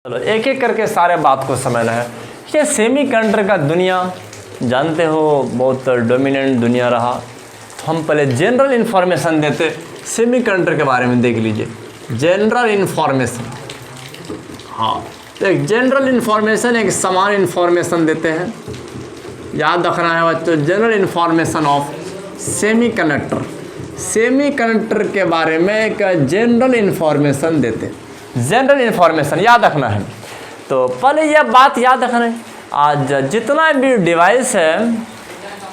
चलो एक एक करके सारे बात को समझना है। ये सेमीकंडक्टर का दुनिया जानते हो बहुत डोमिनेंट दुनिया रहा। तो हम पहले जनरल इन्फॉर्मेशन देते सेमीकंडक्टर के बारे में। देख लीजिए जनरल इन्फॉर्मेशन। हाँ, तो एक जनरल इन्फॉर्मेशन एक समान इन्फॉर्मेशन देते हैं। याद रखना है बच्चों, general information of semiconductor. Semiconductor के बारे में एक जनरल इन्फॉर्मेशन देते हैं। जनरल इन्फॉर्मेशन याद रखना है। तो पहले यह बात याद रखना है, आज जितना भी डिवाइस है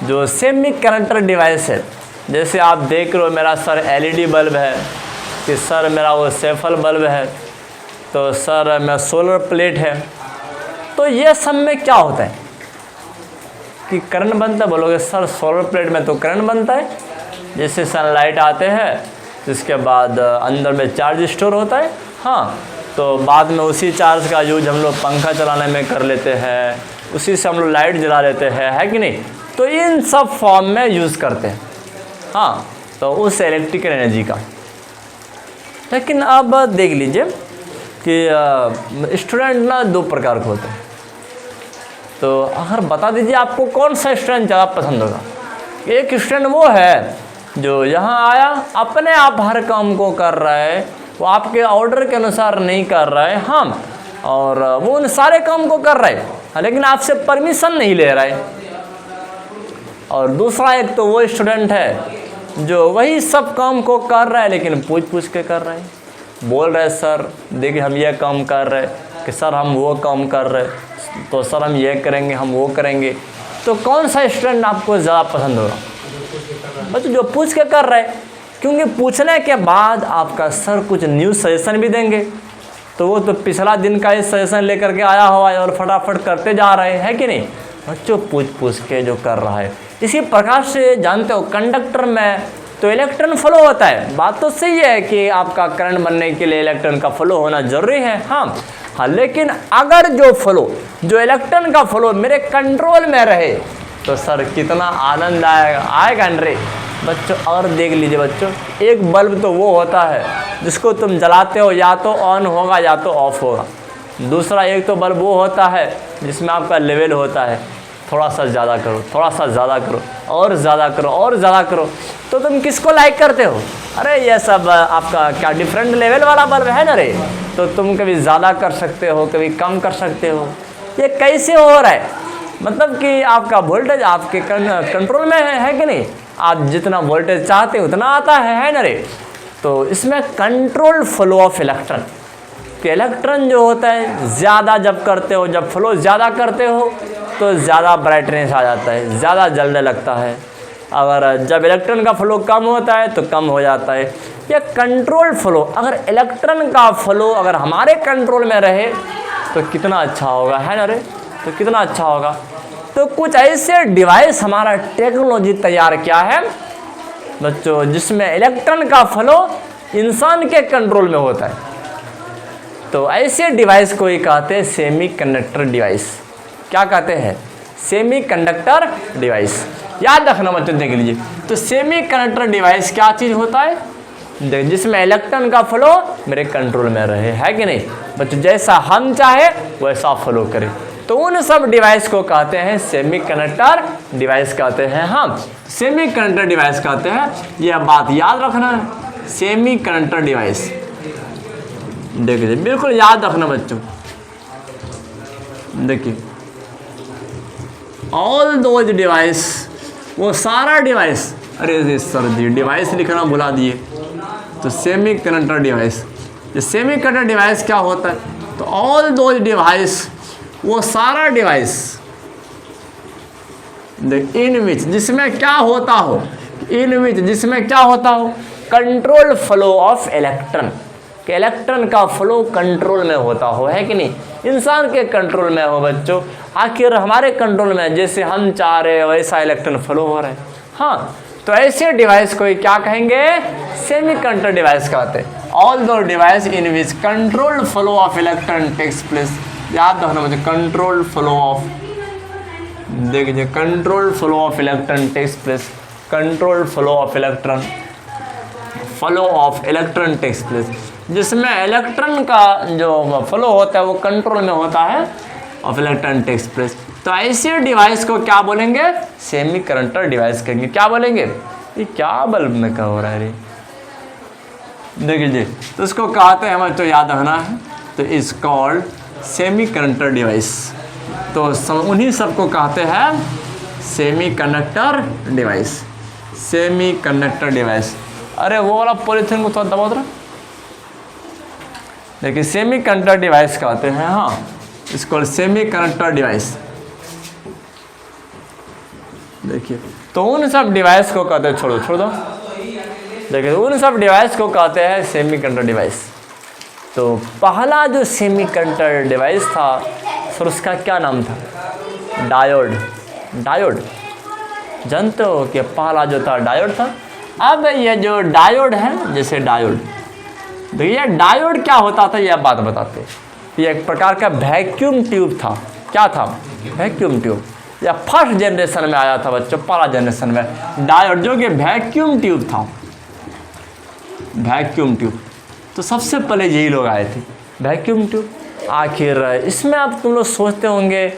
जो सेमीकंडक्टर डिवाइस है, जैसे आप देख रहे हो मेरा सर एलईडी बल्ब है, कि सर मेरा वो सेफल बल्ब है, तो सर मेरा सोलर प्लेट है। तो ये सब में क्या होता है कि करंट बनता है। बोलोगे सर सोलर प्लेट में तो करंट बनता है, जैसे सनलाइट आते हैं जिसके बाद अंदर में चार्ज स्टोर होता है। हाँ, तो बाद में उसी चार्ज का यूज हम लोग पंखा चलाने में कर लेते हैं, उसी से हम लोग लाइट जला लेते हैं, है कि नहीं। तो इन सब फॉर्म में यूज़ करते हैं। हाँ, तो उस इलेक्ट्रिकल एनर्जी का। लेकिन अब देख लीजिए कि स्टूडेंट ना दो प्रकार के होते हैं। तो अगर बता दीजिए आपको कौन सा स्टूडेंट ज़्यादा पसंद होगा। एक स्टूडेंट वो है जो यहाँ आया अपने आप हर काम को कर रहा है, वो आपके ऑर्डर के अनुसार नहीं कर रहा है। हाँ, और वो उन सारे काम को कर रहा है लेकिन आपसे परमिशन नहीं ले रहा है। और दूसरा एक तो वो स्टूडेंट है जो वही सब काम को कर रहा है लेकिन पूछ पूछ के कर रहा है। बोल रहे सर देखिए हम ये काम कर रहे हैं, कि सर हम वो काम कर रहे हैं, तो सर हम ये करेंगे हम वो करेंगे। तो कौन सा स्टूडेंट आपको ज़्यादा पसंद होगा? बच्चों जो पूछ के कर रहे हैं, क्योंकि पूछने के बाद आपका सर कुछ न्यू सजेशन भी देंगे। तो वो तो पिछला दिन का ही सजेशन लेकर के आया हुआ है और फटाफट करते जा रहे हैं, है कि नहीं। बच्चों पूछ पूछ के जो कर रहा है। इसी प्रकार से जानते हो कंडक्टर में तो इलेक्ट्रॉन फ्लो होता है। बात तो सही है कि आपका करंट बनने के लिए इलेक्ट्रॉन का फ्लो होना जरूरी है। हाँ, लेकिन अगर जो इलेक्ट्रॉन का फ्लो मेरे कंट्रोल में रहे तो सर कितना आनंद आएगा रे बच्चों। और देख लीजिए बच्चों, एक बल्ब तो वो होता है जिसको तुम जलाते हो या तो ऑन होगा या तो ऑफ होगा। दूसरा एक तो बल्ब वो होता है जिसमें आपका लेवल होता है, थोड़ा सा ज़्यादा करो, थोड़ा सा ज़्यादा करो, और ज़्यादा करो, और ज़्यादा करो। तो तुम किसको लाइक करते हो? अरे ये सब आपका क्या डिफरेंट लेवल वाला बल्ब है ना रे। तो तुम कभी ज़्यादा कर सकते हो, कभी कम कर सकते हो। ये कैसे हो रहा है? मतलब कि आपका वोल्टेज आपके कंट्रोल में है कि नहीं। आप जितना वोल्टेज चाहते हो उतना आता है ना रे। तो इसमें कंट्रोल फ्लो ऑफ इलेक्ट्रॉन, कि इलेक्ट्रॉन जो होता है ज़्यादा जब करते हो, जब फ्लो ज़्यादा करते हो तो ज़्यादा ब्राइटनेस आ जाता है, ज़्यादा जलने लगता है। अगर जब इलेक्ट्रॉन का फ्लो कम होता है तो कम हो जाता है। यह कंट्रोल फ्लो, अगर इलेक्ट्रॉन का फ्लो अगर हमारे कंट्रोल में रहे तो कितना अच्छा होगा, है ना रे। तो कितना अच्छा होगा। तो कुछ ऐसे डिवाइस हमारा टेक्नोलॉजी तैयार किया है बच्चों जिसमें इलेक्ट्रॉन का फ्लो इंसान के कंट्रोल में होता है। तो ऐसे डिवाइस को ही कहते हैं सेमीकंडक्टर डिवाइस। क्या कहते हैं? Semiconductor device. याद रखना बच्चों, देख लीजिए। तो सेमीकंडक्टर डिवाइस क्या चीज़ होता है? जिसमें इलेक्ट्रॉन का फ्लो मेरे कंट्रोल में रहे, है कि नहीं बच्चों। जैसा हम चाहे वैसा फ्लो करे। तो उन सब डिवाइस को कहते हैं सेमीकंडक्टर डिवाइस कहते हैं। हाँ, सेमीकंडक्टर डिवाइस कहते हैं। यह बात याद रखना है, सेमीकंडक्टर डिवाइस। देखिए बिल्कुल याद रखना बच्चों। देखिए ऑल दोज डिवाइस, वो सारा डिवाइस। अरे सर जी डिवाइस लिखना भुला दिए। तो सेमीकंडक्टर डिवाइस, ये सेमीकंडक्टर डिवाइस क्या होता है? तो ऑल दोज डिवाइस, वो सारा डिवाइस इन विच, जिसमें क्या होता हो, इन विच जिसमें क्या होता हो, कंट्रोल फ्लो ऑफ इलेक्ट्रॉन, कि इलेक्ट्रॉन का फ्लो कंट्रोल में होता हो, है कि नहीं। इंसान के कंट्रोल में हो बच्चों। आखिर हमारे कंट्रोल में जैसे हम चाह रहे हैं वैसा इलेक्ट्रॉन फ्लो हो रहा है। हाँ, तो ऐसे डिवाइस को क्या कहेंगे? सेमीकंडक्टर डिवाइस कहते हैं। All those device in which control flow of electron takes place. याद रखना मुझे, कंट्रोल फ्लो ऑफ, देखिए control flow of electron takes place. Control flow of electron takes place. जिसमें इलेक्ट्रॉन का जो फ्लो होता है वो कंट्रोल में होता है ऑफ इलेक्ट्रॉन टेक्स प्लेस। तो ऐसे डिवाइस को क्या बोलेंगे? सेमी कंडक्टर डिवाइस कहेंगे। क्या बोलेंगे? ये क्या बल्ब में क्या हो रहा है रे? देखिए जी, तो इसको कहते हैं, हमें तो याद रखना है, तो is called semi conductor device. तो उन्हीं सबको कहते हैं semi conductor device. Semi conductor device. अरे वो वाला पॉलीथिन को थोड़ा दबा दो। देखिए सेमी कंडक्टर डिवाइस कहते हैं, हाँ, इसको सेमी कंडक्टर डिवाइस। देखिए तो उन सब डिवाइस को कहते हैं, छोड़ दो। देखिए उन सब डिवाइस को कहते हैं सेमी कंडक्टर डिवाइस। तो पहला जो सेमी कंडक्टर डिवाइस था फिर उसका क्या नाम था? डायोड। डायोड जानते हो कि पहला जो था डायोड था। अब ये जो डायोड है, जैसे डायोड, देखिए डायोड क्या होता था यह बात बताते। ये एक प्रकार का वैक्यूम ट्यूब था। क्या था? Vacuum tube. या फर्स्ट जनरेशन में आया था बच्चों, पहला जनरेशन में डायोड जो कि वैक्यूम ट्यूब था। वैक्यूम ट्यूब तो सबसे पहले यही लोग आए थे, वैक्यूम ट्यूब। आखिर इसमें अब तुम लोग सोचते होंगे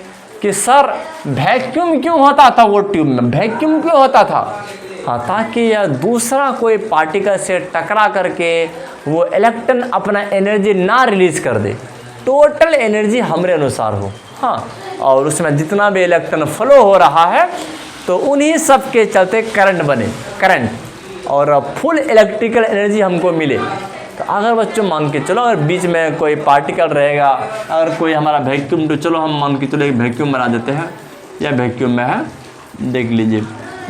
कि सर वैक्यूम क्यों होता था? वो ट्यूब में वैक्यूम क्यों होता था? हाँ, ताकि यह दूसरा कोई पार्टिकल से टकरा करके वो इलेक्ट्रॉन अपना एनर्जी ना रिलीज कर दे, टोटल एनर्जी हमारे अनुसार हो। हाँ, और उसमें जितना भी इलेक्ट्रॉन फ्लो हो रहा है तो उन्हीं सब के चलते करंट बने, करंट, और फुल इलेक्ट्रिकल एनर्जी हमको मिले। तो अगर बच्चों मान के चलो, अगर बीच में कोई पार्टिकल रहेगा, अगर कोई हमारा वैक्यूम, तो चलो हम मान के चलो एक वैक्यूम बना देते हैं, या वैक्यूम में है, देख लीजिए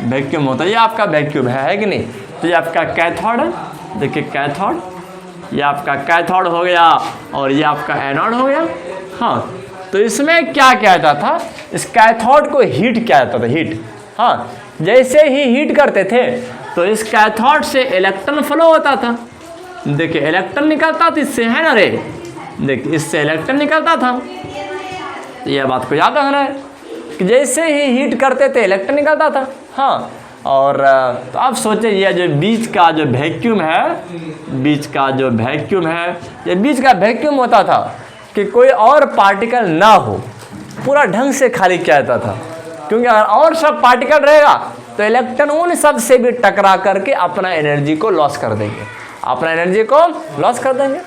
वैक्यूम होता है, ये आपका वैक्यूम है कि नहीं? तो ये आपका कैथोड है, देखिए कैथोड, ये आपका कैथोड हो गया और ये आपका एनोड हो गया। हाँ, तो इसमें क्या किया जाता था? इस कैथोड को हीट किया जाता था, हीट। हाँ, जैसे ही हीट करते थे तो इस कैथोड से इलेक्ट्रॉन फ्लो होता था। देखिए इलेक्ट्रॉन निकलता था इससे, है ना रे? देखिए इससे इलेक्ट्रॉन निकलता था। तो यह बात को याद रखना है कि जैसे ही हीट करते थे इलेक्ट्रॉन निकलता था। हाँ, और तो आप सोचे ये जो बीच का जो वैक्यूम है, बीच का जो वैक्यूम है, ये बीच का वैक्यूम होता था कि कोई और पार्टिकल ना हो, पूरा ढंग से खाली किया जाता था। क्योंकि अगर और सब पार्टिकल रहेगा तो इलेक्ट्रॉन उन सब से भी टकरा करके अपना एनर्जी को लॉस कर देंगे, अपना एनर्जी को लॉस कर देंगे।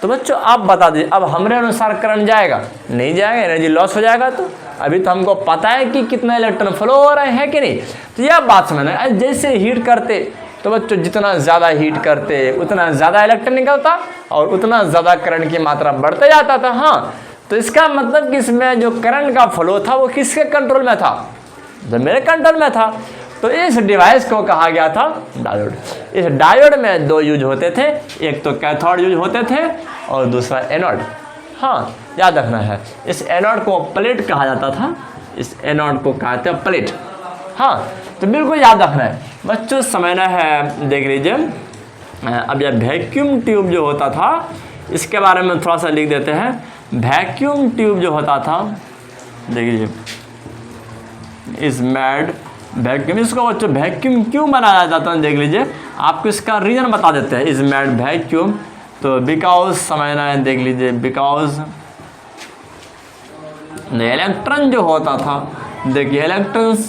तो बच्चों आप बता दीजिए, अब हमारे अनुसार करंट जाएगा? नहीं जाएगा, एनर्जी लॉस हो जाएगा। तो अभी तो हमको पता है कि कितना इलेक्ट्रॉन फ्लो हो रहे हैं कि नहीं। तो यह बात समझना, जैसे हीट करते तो बच्चों जितना ज़्यादा हीट करते उतना ज़्यादा इलेक्ट्रॉन निकलता और उतना ज़्यादा करंट की मात्रा बढ़ते जाता था। हाँ, तो इसका मतलब कि इसमें जो करंट का फ्लो था वो किसके कंट्रोल में था? जब मेरे कंट्रोल में था। तो इस डिवाइस को कहा गया था डायोड। इस डायोड में दो यूज होते थे, एक तो कैथोड यूज होते थे और दूसरा एनोड। हाँ, याद रखना है, इस एनोड को प्लेट कहा जाता था, इस एनोड को कहते हैं प्लेट। हाँ, तो बिल्कुल याद रखना है बच्चों, समझना है। देख लीजिए अब यह वैक्यूम ट्यूब जो होता था इसके बारे में थोड़ा सा लिख देते हैं। वैक्यूम ट्यूब जो होता था, देख लीजिए इज मेड वैक्यूम। इसको बच्चों वैक्यूम क्यों बनाया जाता है देख लीजिए, आपको इसका रीजन बता देते हैं। इज मेड वैक्यूम, तो बिकॉज समझना है, देख लीजिए बिकॉज इलेक्ट्रॉन जो होता था, देखिए इलेक्ट्रॉन्स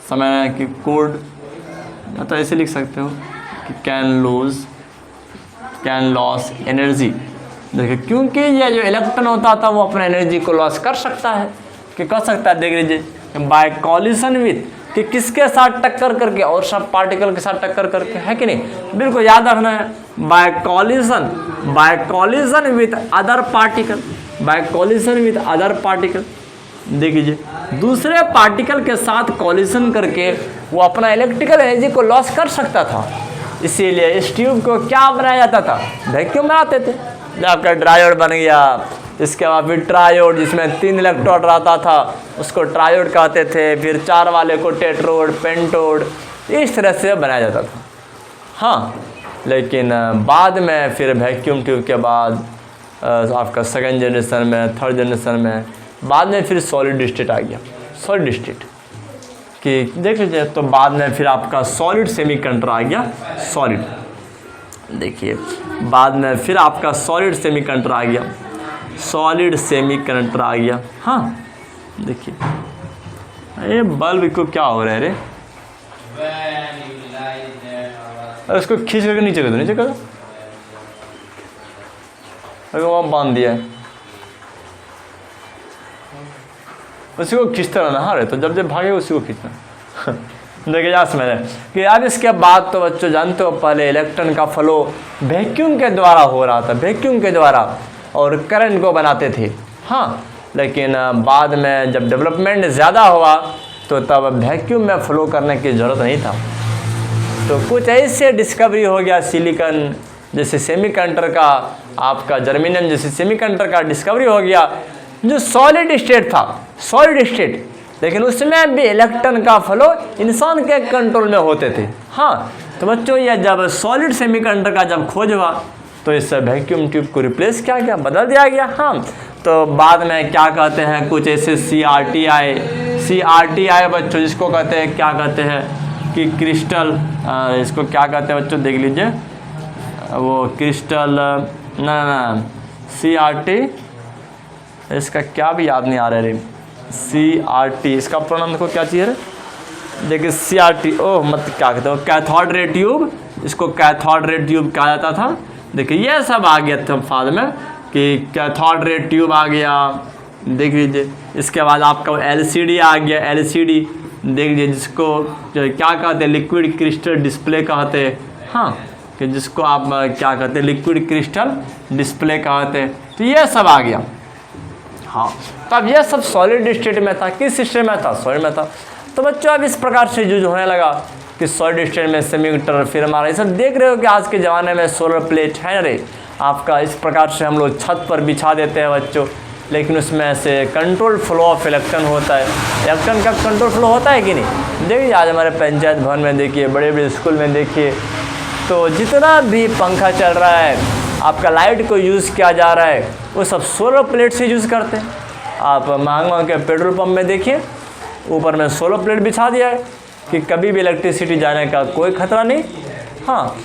समझना है कि कोड या तो ऐसे लिख सकते हो कि कैन लॉस एनर्जी। देखिए क्योंकि ये जो इलेक्ट्रॉन होता था वो अपना एनर्जी को लॉस कर सकता है, कि कर सकता है। देख लीजिए बाय कॉलिशन विथ, कि किसके साथ टक्कर करके, और सब पार्टिकल के साथ टक्कर करके, है कि नहीं? बिल्कुल याद रखना है, by collision with other particle, by collision with other particle. देख लीजिए दूसरे पार्टिकल के साथ कॉलिशन करके वो अपना इलेक्ट्रिकल एनर्जी को लॉस कर सकता था। इसीलिए इस ट्यूब को क्या बनाया जाता था? वैक्यूम बनाते थे। जब आपका डायोड बन गया, इसके बाद फिर ट्रायोड जिसमें 3 इलेक्ट्रोड रहता था उसको ट्रायोड कहते थे, फिर 4 वाले को टेट्रोड, पेंटोड, इस तरह से बनाया जाता था। हाँ, लेकिन बाद में फिर वैक्यूम ट्यूब के बाद आपका सेकंड जनरेशन में, थर्ड जनरेशन में, बाद में फिर सॉलिड स्टेट आ गया। सॉलिड स्टेट कि देख लीजिए, तो बाद में फिर आपका सॉलिड सेमीकंडक्टर आ गया, सॉलिड। देखिए बाद में फिर आपका सॉलिड सेमीकंडक्टर आ गया, सॉलिड सेमीकंडक्टर आ गया। हाँ देखिए ये बल्ब को क्या हो रहा है रे, अरे उसको खींच करके नीचे कर दो, नीचे कर दो, अरे वहाँ बांध दिया है, उसी को खींचते रहना। हाँ रे, तो जब जब भागे उसी को खींचना। देखिए यहाँ समझ कि अब इसके बाद तो बच्चों जानते हो पहले इलेक्ट्रॉन का फ्लो वैक्यूम के द्वारा हो रहा था, वैक्यूम के द्वारा, और करंट को बनाते थे। हाँ लेकिन बाद में जब डेवलपमेंट ज़्यादा हुआ तो तब वैक्यूम में फ्लो करने की ज़रूरत नहीं था, तो कुछ ऐसे डिस्कवरी हो गया, सिलिकॉन जैसे सेमीकंडक्टर का, आपका जर्मेनियम जैसे सेमीकंडक्टर का डिस्कवरी हो गया, जो सॉलिड स्टेट था, सॉलिड स्टेट, लेकिन उसमें भी इलेक्ट्रॉन का फ्लो इंसान के कंट्रोल में होते थे। हाँ तो बच्चों ये जब सॉलिड सेमीकंडक्टर का जब खोज हुआ तो इस वैक्यूम ट्यूब को रिप्लेस किया गया, बदल दिया गया। हाँ तो बाद में क्या कहते हैं, कुछ ऐसे CRT बच्चों, जिसको कहते हैं क्या कहते हैं कि क्रिस्टल, इसको क्या कहते हैं बच्चों देख लीजिए, वो क्रिस्टल ना CRT, इसका क्या भी याद नहीं आ रहा है, CRT इसका प्रोनाउंस को क्या चाहिए रे, देखिए CRT, ओह मत क्या कहते हो, कैथोड रे ट्यूब, इसको कैथोड रे ट्यूब कहा जाता था। देखिए ये सब आ गया था बाद में कि कैथोड रे ट्यूब आ गया, देख लीजिए। इसके बाद आपका LCD आ गया, LCD देख लीजिए, जिसको जो क्या कहते हैं लिक्विड क्रिस्टल डिस्प्ले कहते हैं। हाँ कि जिसको आप क्या कहते हैं लिक्विड क्रिस्टल डिस्प्ले कहते हैं, तो ये सब आ गया। हाँ तब ये सब सॉलिड स्टेट में था, किस स्टेट में था, सॉलिड में था। तो बच्चों अब इस प्रकार से यूज होने लगा कि सॉलिड स्टेट में सेमीकंडक्टर, फिर हमारा ये सब देख रहे हो कि आज के ज़माने में सोलर प्लेट है ना रे, आपका इस प्रकार से हम लोग छत पर बिछा देते हैं बच्चों, लेकिन उसमें से कंट्रोल फ्लो ऑफ इलेक्ट्रॉन होता है। इलेक्ट्रॉन का कंट्रोल फ्लो होता है कि नहीं, देखिए आज हमारे पंचायत भवन में देखिए, बड़े बड़े स्कूल में देखिए, तो जितना भी पंखा चल रहा है, आपका लाइट को यूज़ किया जा रहा है, वो सब सोलर प्लेट से यूज़ करते हैं। आप महंगा के पेट्रोल पंप में देखिए, ऊपर में सोलर प्लेट बिछा दिया है कि कभी भी इलेक्ट्रिसिटी जाने का कोई खतरा नहीं। हाँ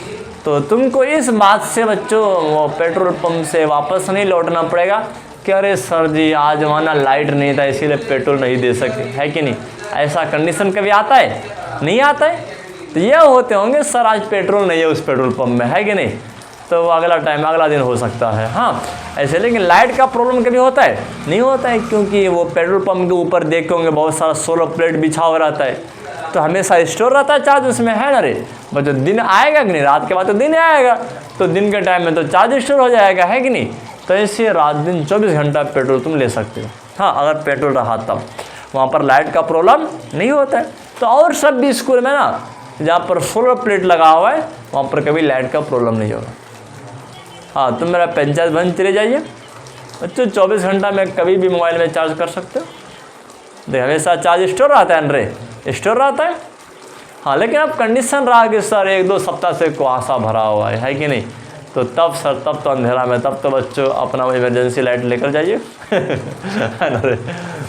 तो तुमको इस बात से बच्चों वो पेट्रोल पंप से वापस नहीं लौटना पड़ेगा कि अरे सर जी आज वहाँ लाइट नहीं था इसीलिए पेट्रोल नहीं दे सके, है कि नहीं। ऐसा कंडीशन कभी आता है, नहीं आता है। तो ये होते होंगे सर आज पेट्रोल नहीं है उस पेट्रोल पंप में, है कि नहीं, तो अगला टाइम अगला दिन हो सकता है। हाँ ऐसे, लेकिन लाइट का प्रॉब्लम कभी होता है, नहीं होता है, क्योंकि वो पेट्रोल पंप के ऊपर देखोगे बहुत सारा सोलर प्लेट बिछा हुआ रहता है, तो हमेशा स्टोर रहता है चार्ज उसमें, है ना रे। बच्चों दिन आएगा कि नहीं, रात के बाद तो दिन आएगा, तो दिन के टाइम में तो चार्ज स्टोर हो जाएगा, है कि नहीं। तो ऐसे रात दिन 24 घंटा पेट्रोल तुम ले सकते हो। हाँ अगर पेट्रोल रहा तब वहाँ पर लाइट का प्रॉब्लम नहीं होता है। तो और सब भी स्कूल में ना जहाँ पर सोलर प्लेट लगा हुआ है वहाँ पर कभी लाइट का प्रॉब्लम नहीं होगा। हाँ तुम मेरा पंचायत भवन चले जाइए बच्चों, 24 घंटा में कभी भी मोबाइल में चार्ज कर सकते हो। देख हमेशा चार्ज स्टोर रहता है रे, स्टोर रहता है। हाँ लेकिन अब कंडीशन रहा कि सर 1-2 सप्ताह से कुहासा भरा हुआ है कि नहीं, तो तब सर तब तो अंधेरा में, तब तो बच्चों अपना इमरजेंसी लाइट लेकर जाइए है ना रे,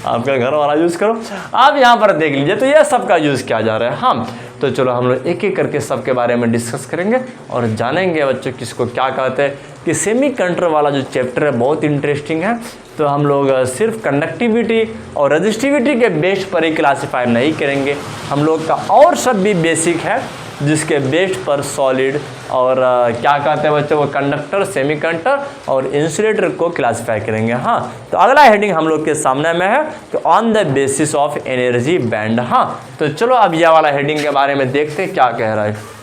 आपका घर वाला यूज़ करो। आप यहाँ पर देख लीजिए तो ये सब का यूज़ किया जा रहा है। हाँ तो चलो हम लोग एक एक करके सबके बारे में डिस्कस करेंगे और जानेंगे बच्चों किसको क्या कहते हैं। कि सेमीकंडक्टर वाला जो चैप्टर है बहुत इंटरेस्टिंग है, तो हम लोग सिर्फ कंडक्टिविटी और रजिस्टिविटी के बेस पर ही क्लासीफाई नहीं करेंगे, हम लोग का और सब भी बेसिक है जिसके बेस पर सॉलिड और क्या कहते हैं बच्चों वो कंडक्टर, सेमीकंडक्टर और इंसुलेटर को क्लासीफाई करेंगे। हाँ तो अगला हेडिंग हम लोग के सामने में है कि on the basis of energy band. हाँ तो चलो अब यह वाला हेडिंग के बारे में देखते हैं क्या कह रहा है।